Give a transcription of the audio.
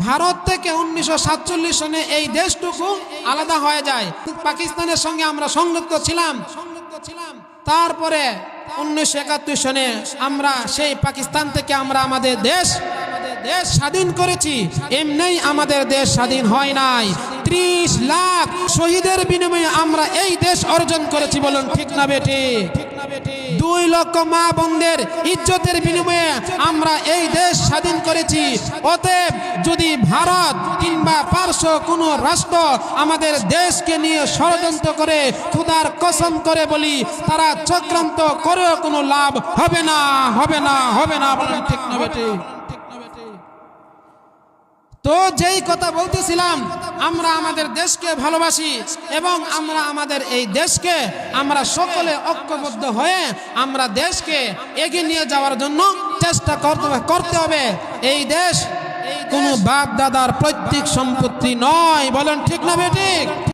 ভারত থেকে 1947 সনে এই দেশটুকু আলাদা হয়ে যায়। পাকিস্তানের সঙ্গে আমরা সংযুক্ত ছিলাম। তারপরে 1971 সনে আমরা সেই পাকিস্তান থেকে আমরা আমাদের দেশ স্বাধীন করেছি। এমনি আমাদের দেশ স্বাধীন হয় নাই। 30 লাখ শহীদের বিনিময়ে আমরা এই দেশ অর্জন করেছি। বলুন ঠিক না বেটি? 2 লক্ষ মা বোনদের ইজ্জতের বিনিময়ে আমরা এই দেশ স্বাধীন করেছি। অতএব যদি ভারত কিংবা পার্শ্ব কোনো রাষ্ট্র আমাদের দেশকে নিয়ে ষড়যন্ত্র করে, খোদার কসম করে বলি, তারা চক্রান্ত করেও কোনো লাভ হবে না, হবে না, হবে না। বলুন ঠিক না বেটি? তো যেই কথা বলতেছিলাম, আমরা আমাদের দেশকে ভালোবাসি এবং আমরা আমাদের এই দেশকে আমরা সকলে ঐক্যবদ্ধ হয়ে আমরা দেশকে এগিয়ে নিয়ে যাওয়ার জন্য চেষ্টা করতে হবে। এই দেশ কোনো বাপ দাদার পৈতৃক সম্পত্তি নয়। বলেন ঠিক না বেঠিক?